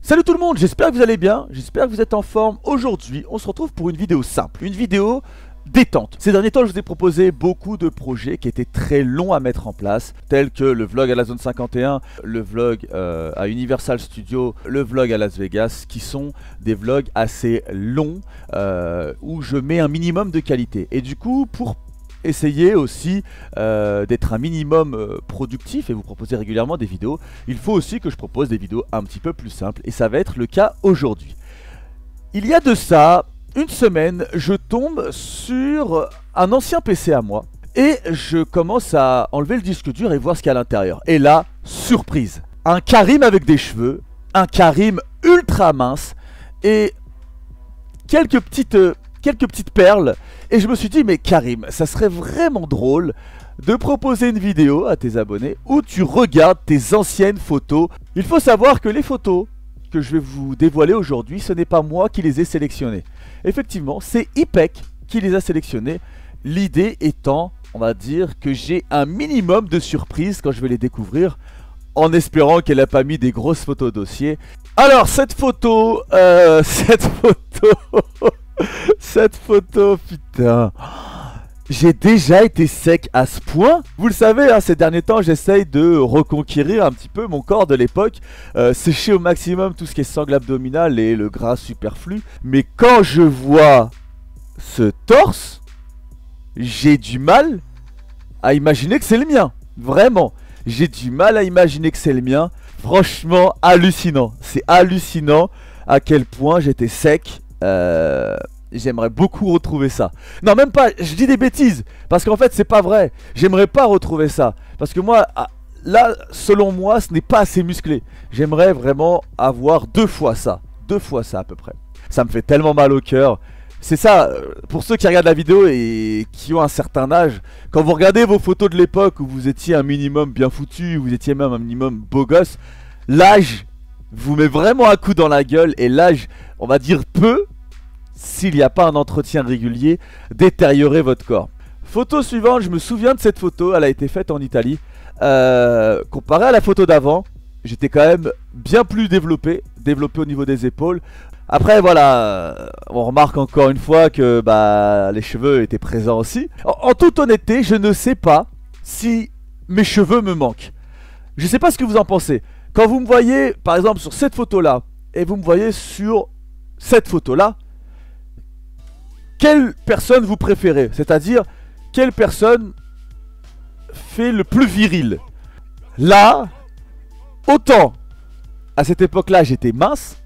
Salut tout le monde, j'espère que vous allez bien, j'espère que vous êtes en forme. Aujourd'hui, on se retrouve pour une vidéo simple, une vidéo détente. Ces derniers temps, je vous ai proposé beaucoup de projets qui étaient très longs à mettre en place, tels que le vlog à la zone 51, le vlog à Universal Studios, le vlog à Las Vegas, qui sont des vlogs assez longs, où je mets un minimum de qualité. Et du coup, pour essayer aussi d'être un minimum productif et vous proposer régulièrement des vidéos, il faut aussi que je propose des vidéos un petit peu plus simples, et ça va être le cas aujourd'hui. Il y a de ça une semaine, je tombe sur un ancien PC à moi et je commence à enlever le disque dur et voir ce qu'il y a à l'intérieur. Et là, surprise, un Karim avec des cheveux, un Karim ultra mince et quelques petites perles. Et je me suis dit, mais Karim, ça serait vraiment drôle de proposer une vidéo à tes abonnés où tu regardes tes anciennes photos. Il faut savoir que les photos que je vais vous dévoiler aujourd'hui, ce n'est pas moi qui les ai sélectionnées. Effectivement, c'est Ipek qui les a sélectionnés. L'idée étant, on va dire, que j'ai un minimum de surprise quand je vais les découvrir, en espérant qu'elle n'a pas mis des grosses photos dossier. Alors, cette photo, cette photo, putain, j'ai déjà été sec à ce point. Vous le savez, hein, ces derniers temps, j'essaye de reconquérir un petit peu mon corps de l'époque, sécher au maximum tout ce qui est sangle abdominal et le gras superflu. Mais quand je vois ce torse, j'ai du mal à imaginer que c'est le mien. Vraiment, j'ai du mal à imaginer que c'est le mien. Franchement, hallucinant. C'est hallucinant à quel point j'étais sec. J'aimerais beaucoup retrouver ça. Non, même pas, je dis des bêtises, parce qu'en fait c'est pas vrai. J'aimerais pas retrouver ça, parce que moi, là, selon moi, ce n'est pas assez musclé. J'aimerais vraiment avoir deux fois ça à peu près. Ça me fait tellement mal au cœur. C'est ça, pour ceux qui regardent la vidéo et qui ont un certain âge, quand vous regardez vos photos de l'époque où vous étiez un minimum bien foutu, vous étiez même un minimum beau gosse, l'âge vous met vraiment un coup dans la gueule, et l'âge, on va dire peu, s'il n'y a pas un entretien régulier, détériorer votre corps. Photo suivante, je me souviens de cette photo, elle a été faite en Italie. Comparé à la photo d'avant, j'étais quand même bien plus développé au niveau des épaules. Après voilà, on remarque encore une fois que les cheveux étaient présents aussi. En toute honnêteté, je ne sais pas si mes cheveux me manquent. Je ne sais pas ce que vous en pensez. Quand vous me voyez par exemple sur cette photo là, et vous me voyez sur cette photo là, quelle personne vous préférez? C'est-à-dire, quelle personne fait le plus viril? Là, autant à cette époque-là, j'étais mince.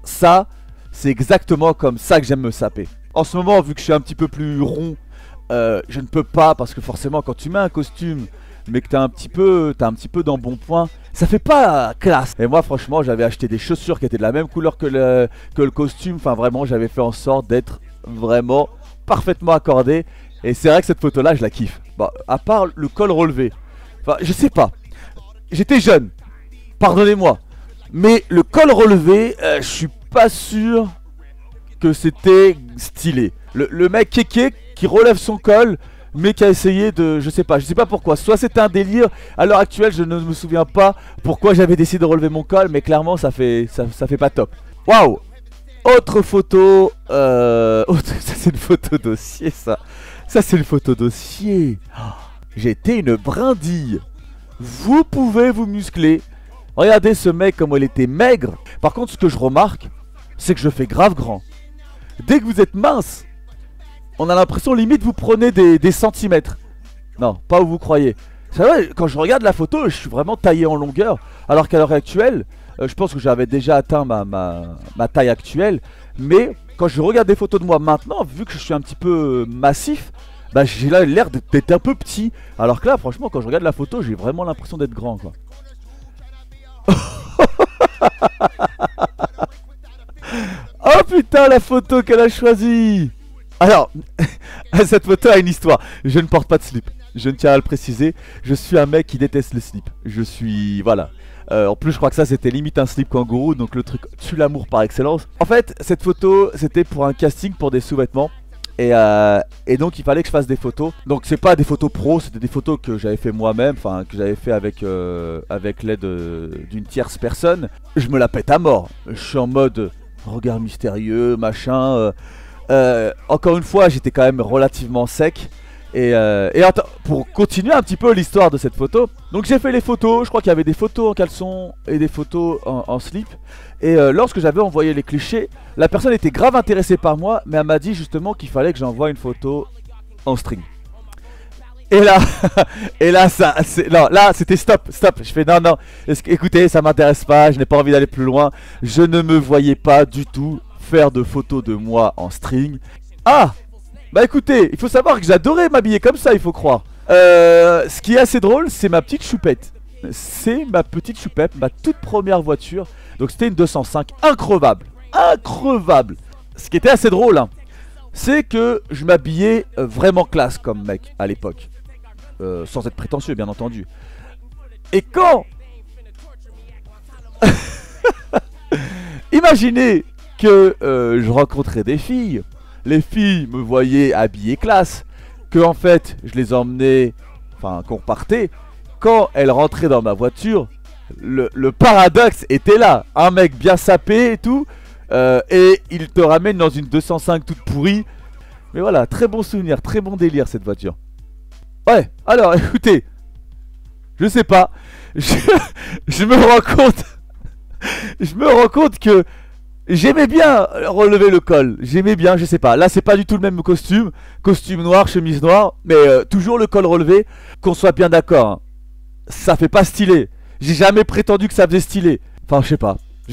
Ça, c'est exactement comme ça que j'aime me saper. En ce moment, vu que je suis un petit peu plus rond, je ne peux pas, parce que forcément, quand tu mets un costume, mais que t'as un petit peu d'embonpoint, ça fait pas classe. Et moi franchement, j'avais acheté des chaussures qui étaient de la même couleur que le costume. Enfin vraiment, j'avais fait en sorte d'être vraiment parfaitement accordé. Et c'est vrai que cette photo là, je la kiffe. Bon, à part le col relevé, enfin je sais pas, j'étais jeune, pardonnez-moi, mais le col relevé, je suis pas sûr que c'était stylé. Le mec kéké qui relève son col, mais qui a essayé de... je sais pas pourquoi. Soit c'était un délire. À l'heure actuelle, je ne me souviens pas pourquoi j'avais décidé de relever mon col, mais clairement, ça fait pas top. Waouh. Autre photo... ça, c'est une photo dossier, ça. Ça, c'est une photo dossier. Oh, j'étais une brindille. Vous pouvez vous muscler. Regardez ce mec, comment il était maigre. Par contre, ce que je remarque, c'est que je fais grave grand. Dès que vous êtes mince, on a l'impression limite vous prenez des centimètres. Non, pas où vous croyez. C'est vrai, quand je regarde la photo, je suis vraiment taillé en longueur. Alors qu'à l'heure actuelle, je pense que j'avais déjà atteint ma taille actuelle. Mais quand je regarde des photos de moi maintenant, vu que je suis un petit peu massif, j'ai l'air d'être un peu petit. Alors que là, franchement, quand je regarde la photo, j'ai vraiment l'impression d'être grand, quoi. Oh putain, la photo qu'elle a choisie. Alors, cette photo a une histoire. Je ne porte pas de slip. Je ne tiens à le préciser. Je suis un mec qui déteste le slip. Je suis... voilà. En plus, je crois que ça, c'était limite un slip kangourou. Donc le truc tue l'amour par excellence. En fait, cette photo, c'était pour un casting pour des sous-vêtements. Et donc il fallait que je fasse des photos. Donc c'est pas des photos pro, c'était des photos que j'avais fait moi-même, enfin que j'avais fait avec l'aide d'une tierce personne. Je me la pète à mort. Je suis en mode regard mystérieux, machin. Encore une fois, j'étais quand même relativement sec. Et attends, pour continuer un petit peu l'histoire de cette photo, donc j'ai fait les photos, je crois qu'il y avait des photos en caleçon et des photos en slip. Et lorsque j'avais envoyé les clichés, la personne était grave intéressée par moi, mais elle m'a dit justement qu'il fallait que j'envoie une photo en string. Et là, là c'était stop. Je fais non, écoutez, ça m'intéresse pas, je n'ai pas envie d'aller plus loin. Je ne me voyais pas du tout faire de photos de moi en string. Ah! Bah écoutez, il faut savoir que j'adorais m'habiller comme ça, il faut croire. Ce qui est assez drôle, c'est ma petite choupette. C'est ma petite choupette, ma toute première voiture. Donc c'était une 205, increvable. Ce qui était assez drôle, hein, c'est que je m'habillais vraiment classe comme mec à l'époque. Sans être prétentieux, bien entendu. Et quand... Imaginez que je rencontrais des filles. Les filles me voyaient habillé classe, que en fait je les emmenais, enfin qu'on repartait. Quand elles rentraient dans ma voiture, le paradoxe était là. Un mec bien sapé et tout, et il te ramène dans une 205 toute pourrie. Mais voilà, très bon souvenir, très bon délire cette voiture. Ouais, alors écoutez, je sais pas, je me rends compte que j'aimais bien relever le col, j'aimais bien, je sais pas. Là c'est pas du tout le même costume noir, chemise noire, mais toujours le col relevé. Qu'on soit bien d'accord, hein, ça fait pas stylé. J'ai jamais prétendu que ça faisait stylé. Enfin je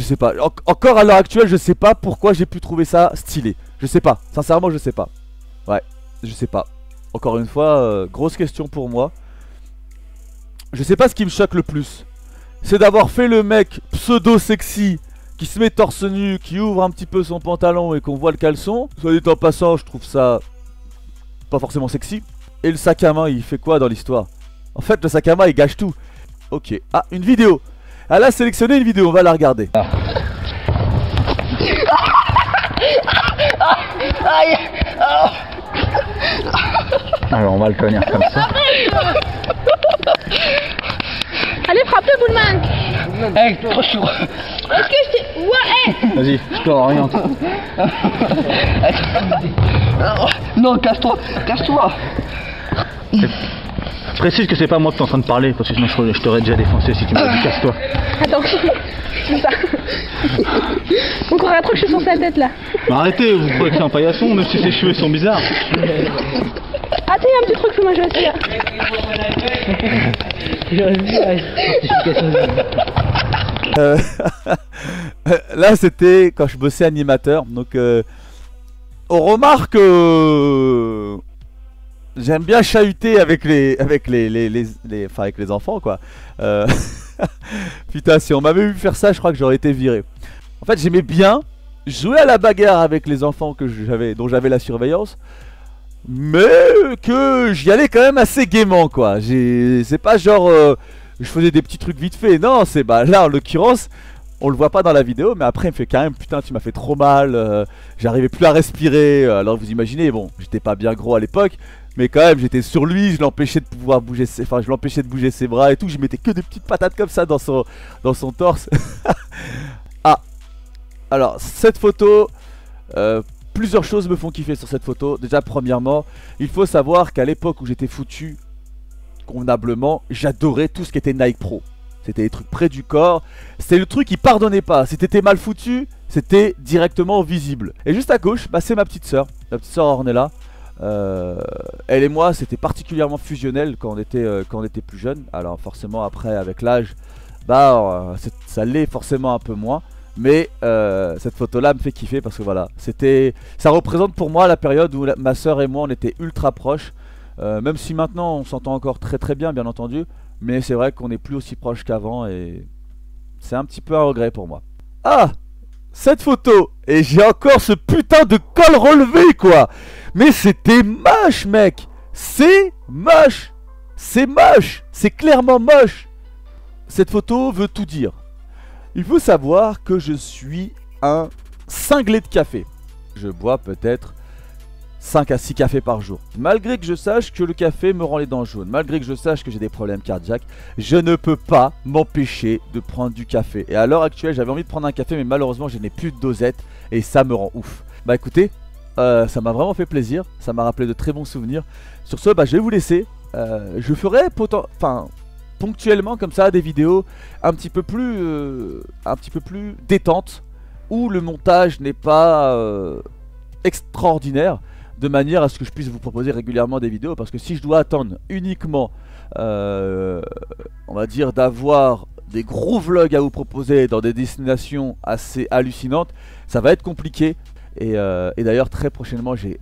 sais pas. Encore à l'heure actuelle je sais pas pourquoi j'ai pu trouver ça stylé. Je sais pas, sincèrement je sais pas. Ouais, je sais pas. Encore une fois, grosse question pour moi. Je sais pas ce qui me choque le plus. C'est d'avoir fait le mec pseudo sexy qui se met torse nu, qui ouvre un petit peu son pantalon et qu'on voit le caleçon. Soit dit en passant, je trouve ça pas forcément sexy. Et le sac à main, il fait quoi dans l'histoire? En fait, le sac à main, il gâche tout. Ok. Ah, une vidéo. Elle a sélectionné une vidéo, on va la regarder. Alors, on va le tenir comme ça. Allez, frappez, Boulman. Hey, trop chaud. Est-ce que je t'ai... Ouais, Vas-y, je te oriente. Non, casse-toi. Je précise que c'est pas moi que t'es en train de parler, parce que sinon je t'aurais déjà défoncé si tu m'avais dit casse-toi. Attends, c'est ça. On croirait trop que je suis sur sa tête là. Mais arrêtez, vous croyez que c'est un paillasson, même si ses cheveux sont bizarres. Ah, tiens, un petit truc sur moi, je aussi là. Là c'était quand je bossais animateur. Donc on remarque j'aime bien chahuter avec avec les enfants quoi. Putain, si on m'avait vu faire ça, je crois que j'aurais été viré. En fait, j'aimais bien jouer à la bagarre avec les enfants dont j'avais la surveillance, mais que j'y allais quand même assez gaiement quoi. C'est pas genre je faisais des petits trucs vite fait. Non, c'est bah là en l'occurrence, on le voit pas dans la vidéo, mais après il me fait quand même putain, tu m'as fait trop mal. J'arrivais plus à respirer. Alors vous imaginez, bon, j'étais pas bien gros à l'époque. Mais quand même, j'étais sur lui, je l'empêchais de pouvoir bouger je l'empêchais de bouger ses bras et tout. Je mettais que des petites patates comme ça dans son torse. Ah, alors cette photo, plusieurs choses me font kiffer sur cette photo. Déjà, premièrement, il faut savoir qu'à l'époque où j'étais foutu convenablement, j'adorais tout ce qui était Nike Pro. C'était des trucs près du corps. C'était le truc qui pardonnait pas. Si t'étais mal foutu, c'était directement visible. Et juste à gauche, bah, c'est ma petite soeur Ornella. Elle et moi c'était particulièrement fusionnel quand on était plus jeune. Alors forcément après avec l'âge bah ça l'est forcément un peu moins. Mais cette photo là me fait kiffer parce que voilà, ça représente pour moi la période où ma soeur et moi on était ultra proches. Même si maintenant on s'entend encore très très bien entendu. Mais c'est vrai qu'on n'est plus aussi proches qu'avant et c'est un petit peu un regret pour moi. Ah, cette photo, et j'ai encore ce putain de col relevé quoi. Mais c'était moche mec. C'est moche. C'est clairement moche. Cette photo veut tout dire. Il faut savoir que je suis un cinglé de café. Je bois peut-être 5 à 6 cafés par jour. Malgré que je sache que le café me rend les dents jaunes, malgré que je sache que j'ai des problèmes cardiaques, je ne peux pas m'empêcher de prendre du café. Et à l'heure actuelle, j'avais envie de prendre un café, mais malheureusement, je n'ai plus de dosette et ça me rend ouf. Bah écoutez, ça m'a vraiment fait plaisir, ça m'a rappelé de très bons souvenirs. Sur ce, bah, je vais vous laisser. Je ferai ponctuellement comme ça des vidéos un petit peu plus détentes, où le montage n'est pas extraordinaire, de manière à ce que je puisse vous proposer régulièrement des vidéos. Parce que si je dois attendre uniquement on va dire d'avoir des gros vlogs à vous proposer dans des destinations assez hallucinantes, ça va être compliqué. Et d'ailleurs très prochainement j'ai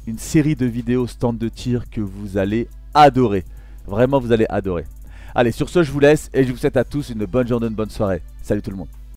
une série de vidéos stand de tir que vous allez adorer. Vraiment vous allez adorer. Allez, sur ce je vous laisse et je vous souhaite à tous une bonne journée, une bonne soirée. Salut tout le monde.